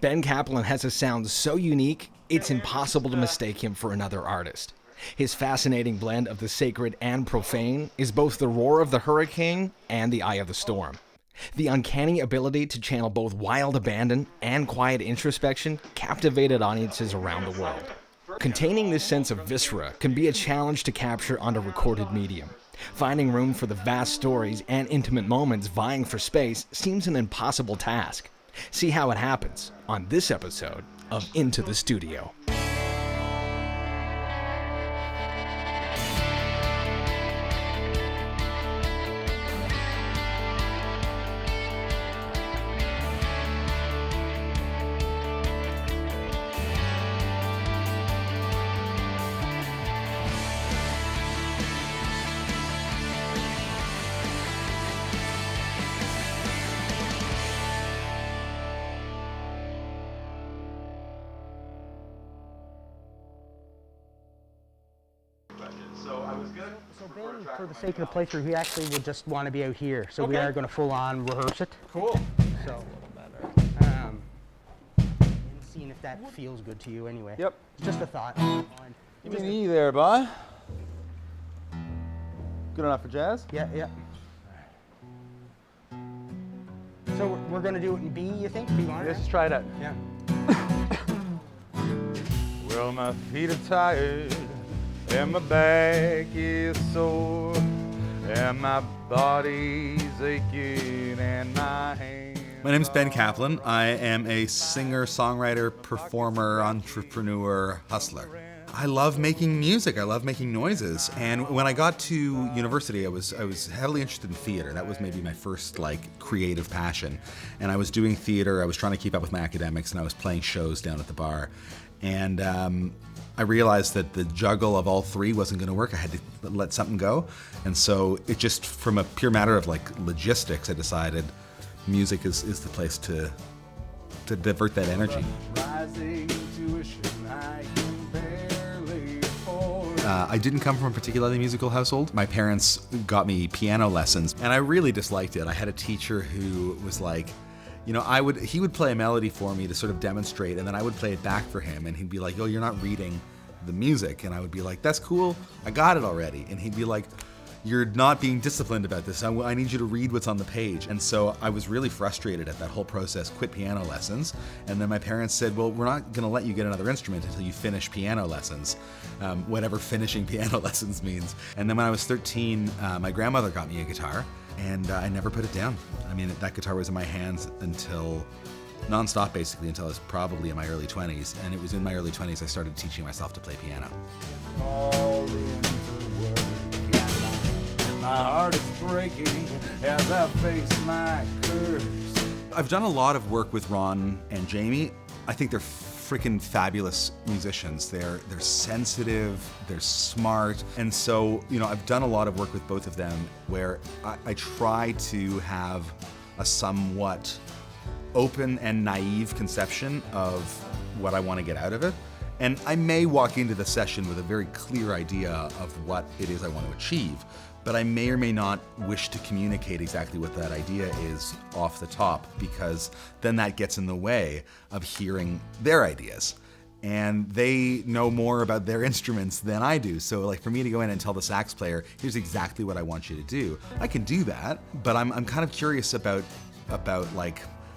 Ben Caplan has a sound so unique, it's impossible to mistake him for another artist. His fascinating blend of the sacred and profane is both the roar of the hurricane and the eye of the storm. The uncanny ability to channel both wild abandon and quiet introspection captivated audiences around the world. Containing this sense of viscera can be a challenge to capture on a recorded medium. Finding room for the vast stories and intimate moments vying for space seems an impossible task. See how it happens on this episode of Into the Studio. So Ben, for the sake of the playthrough, he actually would just want to be out here. So we are going to full on rehearse it. Cool. So seeing if that feels good to you anyway. Yep. It's just a thought. Give me an E there, bud. Good enough for jazz? Yeah. So we're going to do it in B, you think? B minor? Let's just try it out. Yeah. Well, my feet are tired, and my back is sore, and my body's aching, and my hands. My name's Ben Caplan. I am a singer, songwriter, performer, entrepreneur, hustler. I love making music. I love making noises. And when I got to university, I was heavily interested in theater. That was maybe my first creative passion. And I was doing theater. I was trying to keep up with my academics, and I was playing shows down at the bar. And I realized that the juggle of all three wasn't going to work. I had to let something go. And so it just, from a pure matter of logistics, I decided music is the place to divert that energy. I didn't come from a particularly musical household. My parents got me piano lessons, and I really disliked it. I had a teacher who was like, he would play a melody for me to sort of demonstrate, and then I would play it back for him, and he'd be like, "Oh, you're not reading the music." And I would be like, "That's cool, I got it already." And he'd be like, "You're not being disciplined about this. I need you to read what's on the page." And so I was really frustrated at that whole process, quit piano lessons. And then my parents said, "Well, we're not going to let you get another instrument until you finish piano lessons," whatever finishing piano lessons means. And then when I was 13, my grandmother got me a guitar, and I never put it down. I mean, that guitar was in my hands until nonstop, basically, until I was probably in my early 20s. And it was in my early 20s I started teaching myself to play piano. My heart is breaking as I face my curse. I've done a lot of work with Ron and Jamie. I think they're freaking fabulous musicians. They're sensitive, they're smart. And so, I've done a lot of work with both of them where I try to have a somewhat open and naive conception of what I want to get out of it. And I may walk into the session with a very clear idea of what it is I want to achieve, but I may or may not wish to communicate exactly what that idea is off the top, because then that gets in the way of hearing their ideas. And they know more about their instruments than I do. So for me to go in and tell the sax player, "Here's exactly what I want you to do," I can do that, but I'm kind of curious about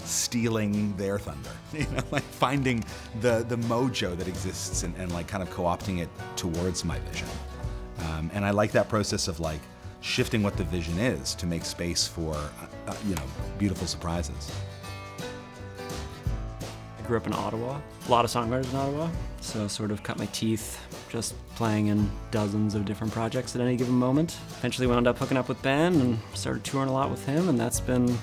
stealing their thunder, finding the mojo that exists and kind of co-opting it towards my vision. And I like that process of shifting what the vision is to make space for, beautiful surprises. I grew up in Ottawa. A lot of songwriters in Ottawa, so sort of cut my teeth just playing in dozens of different projects at any given moment. Eventually wound up hooking up with Ben and started touring a lot with him, and that's been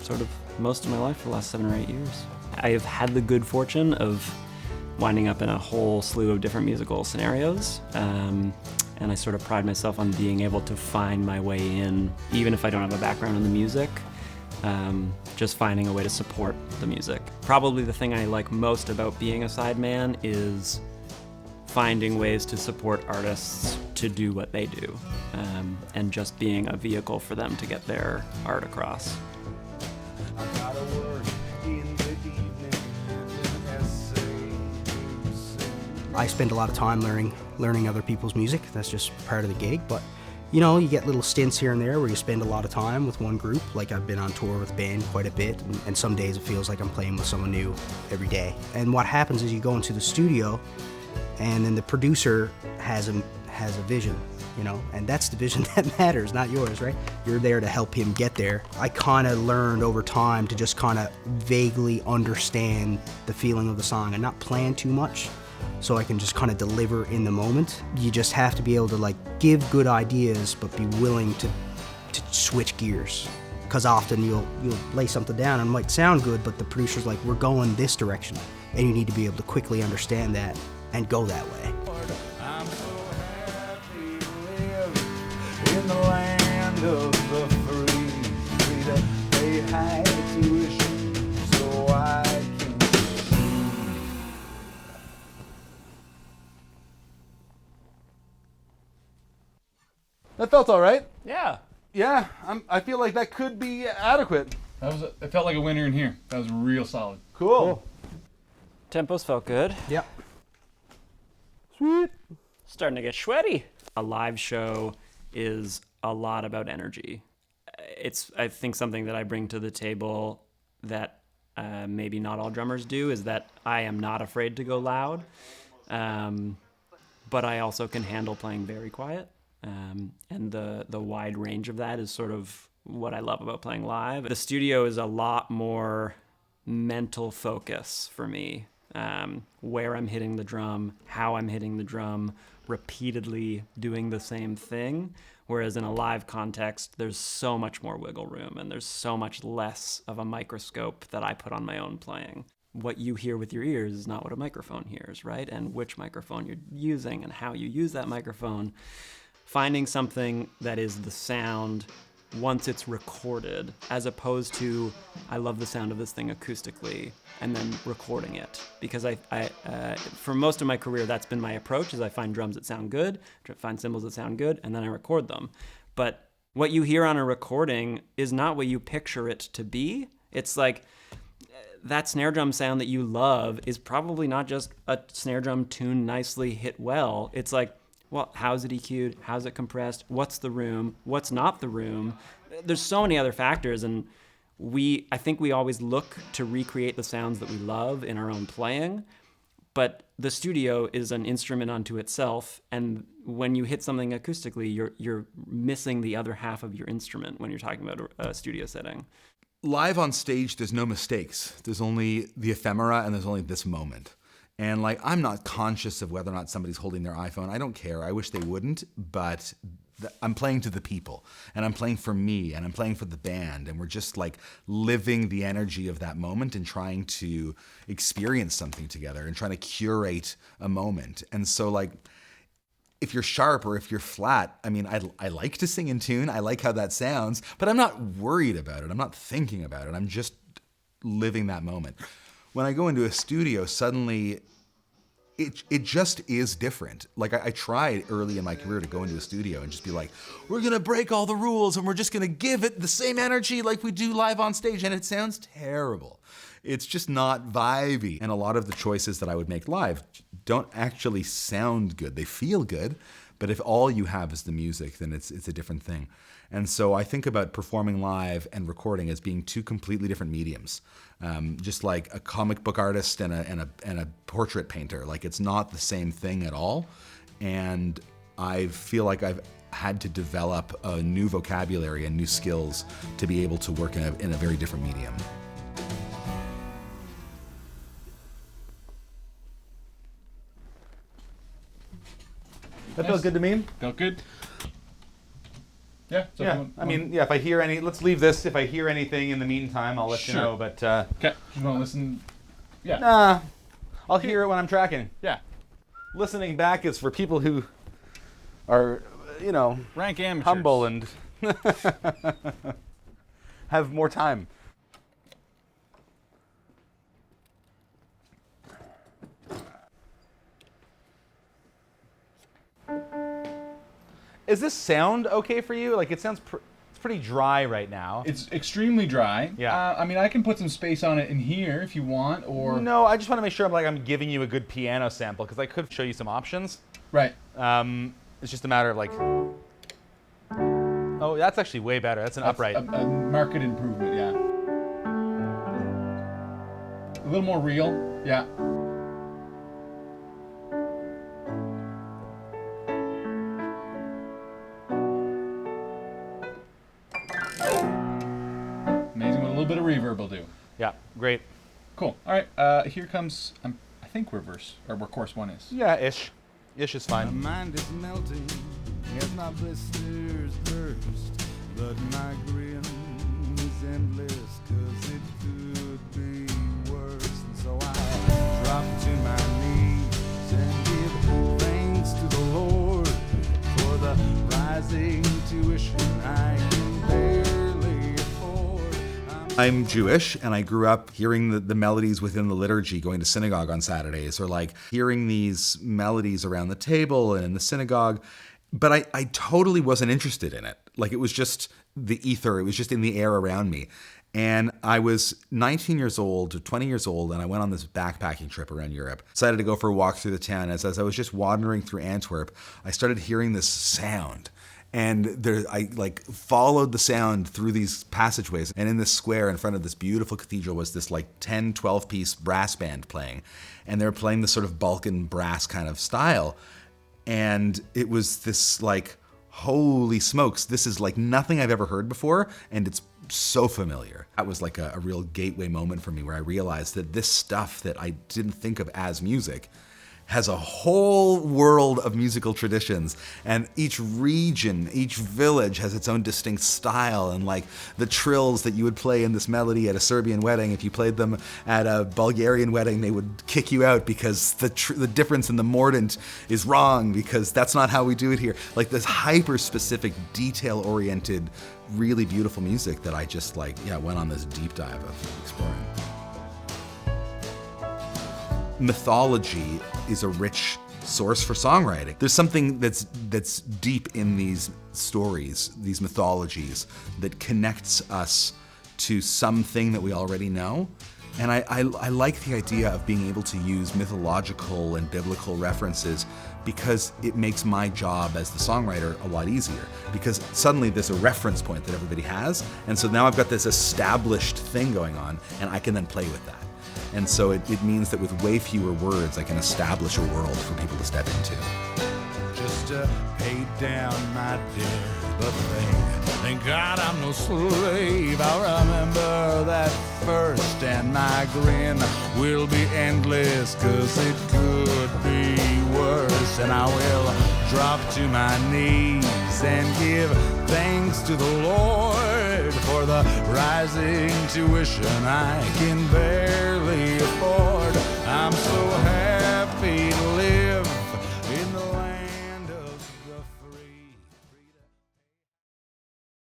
sort of most of my life for the last 7 or 8 years. I have had the good fortune of winding up in a whole slew of different musical scenarios, and I sort of pride myself on being able to find my way in, even if I don't have a background in the music, just finding a way to support the music. Probably the thing I like most about being a sideman is finding ways to support artists to do what they do, and just being a vehicle for them to get their art across. I spend a lot of time learning other people's music. That's just part of the gig. But you know, you get little stints here and there where you spend a lot of time with one group. Like I've been on tour with a band quite a bit, and some days it feels like I'm playing with someone new every day. And what happens is you go into the studio, and then the producer has a vision, you know, and that's the vision that matters, not yours, right? You're there to help him get there. I kind of learned over time to just kind of vaguely understand the feeling of the song and not plan too much, so I can just kind of deliver in the moment. You just have to be able to like give good ideas, but be willing to switch gears. Because often you'll lay something down and it might sound good, but the producer's like, we're going this direction. And you need to be able to quickly understand that and go that way. I'm so happy to live in the land of the free. Free to pay high tuition so I can see. That felt all right. Yeah. Yeah, I feel like that could be adequate. It felt like a winner in here. That was real solid. Cool. Tempos felt good. Yep. Sweet. Starting to get sweaty. A live show is a lot about energy. It's, I think, something that I bring to the table that maybe not all drummers do, is that I am not afraid to go loud, but I also can handle playing very quiet. And the wide range of that is sort of what I love about playing live. The studio is a lot more mental focus for me. Where I'm hitting the drum, how I'm hitting the drum, repeatedly doing the same thing. Whereas in a live context, there's so much more wiggle room and there's so much less of a microscope that I put on my own playing. What you hear with your ears is not what a microphone hears, right? And which microphone you're using and how you use that microphone. Finding something that is the sound once it's recorded, as opposed to, I love the sound of this thing acoustically, and then recording it. Because for most of my career, that's been my approach, is I find drums that sound good, find cymbals that sound good, and then I record them. But what you hear on a recording is not what you picture it to be. It's like, that snare drum sound that you love is probably not just a snare drum tuned nicely, hit well. It's like, well, how's it EQ'd? How's it compressed? What's the room? What's not the room? There's so many other factors, and I think we always look to recreate the sounds that we love in our own playing, but the studio is an instrument unto itself, and when you hit something acoustically, you're missing the other half of your instrument when you're talking about a studio setting. Live on stage, there's no mistakes. There's only the ephemera, and there's only this moment. And like, I'm not conscious of whether or not somebody's holding their iPhone. I don't care. I wish they wouldn't, but I'm playing to the people, and I'm playing for me, and I'm playing for the band, and we're just like living the energy of that moment and trying to experience something together and trying to curate a moment. And so like, if you're sharp or if you're flat, I mean, I like to sing in tune. I like how that sounds, but I'm not worried about it. I'm not thinking about it. I'm just living that moment. When I go into a studio, suddenly it just is different. Like I tried early in my career to go into a studio and just be like, we're gonna break all the rules and we're just gonna give it the same energy like we do live on stage, and it sounds terrible. It's just not vibey. And a lot of the choices that I would make live don't actually sound good. They feel good, but if all you have is the music, then it's a different thing. And so I think about performing live and recording as being two completely different mediums. Just like a comic book artist and a portrait painter. Like, it's not the same thing at all. And I feel like I've had to develop a new vocabulary and new skills to be able to work in a very different medium. That felt good to me. Felt good. Yeah. So Yeah, I mean, yeah, if I hear let's leave this. If I hear anything in the meantime, I'll let you know, but okay. You want to listen? Yeah. Nah, I'll hear it when I'm tracking. Yeah. Listening back is for people who are, Rank amateurs. humble and have more time. Is this sound okay for you? Like, it sounds pretty dry right now. It's extremely dry. Yeah. I mean, I can put some space on it in here if you want, or... No, I just want to make sure I'm giving you a good piano sample, because I could show you some options. Right. It's just a matter of like... Oh, that's actually way better. That's an upright. A marked improvement, yeah. A little more real, yeah. Amazing what a little bit of reverb will do. Yeah, great. Cool. All right, here comes, I think where course 1 is. Yeah, ish. Ish is My fine. mind is melting as my blisters burst, but my grin is endless, 'cause it could be worse. And so I drop to my knees and give thanks to the Lord for the rising tuition I can barely afford. I'm Jewish, and I grew up hearing the melodies within the liturgy, going to synagogue on Saturdays, or like hearing these melodies around the table and in the synagogue. But I totally wasn't interested in it. Like, it was just the ether. It was just in the air around me. And I was 19 years old, or 20 years old, and I went on this backpacking trip around Europe. Decided to go for a walk through the town. As I was just wandering through Antwerp, I started hearing this sound. And I like followed the sound through these passageways. And in this square in front of this beautiful cathedral was this like 10, 12-piece brass band playing. And they were playing this sort of Balkan brass kind of style. And it was this like, holy smokes, this is like nothing I've ever heard before, and it's so familiar. That was like a real gateway moment for me, where I realized that this stuff that I didn't think of as music has a whole world of musical traditions, and each region, each village has its own distinct style, and like the trills that you would play in this melody at a Serbian wedding, if you played them at a Bulgarian wedding, they would kick you out because the difference in the mordant is wrong, because that's not how we do it here. Like this hyper-specific, detail-oriented, really beautiful music that I just went on this deep dive of exploring. Mythology is a rich source for songwriting. There's something that's deep in these stories, these mythologies, that connects us to something that we already know. And I like the idea of being able to use mythological and biblical references, because it makes my job as the songwriter a lot easier, because suddenly there's a reference point that everybody has, and so now I've got this established thing going on, and I can then play with that. And so it means that with way fewer words, I can establish a world for people to step into. Just to pay down my debt, but thank God I'm no slave. I'll remember that first, and my grin will be endless, 'cause it could be worse. And I will drop to my knees and give thanks to the Lord for the rising tuition I can barely afford. I'm so happy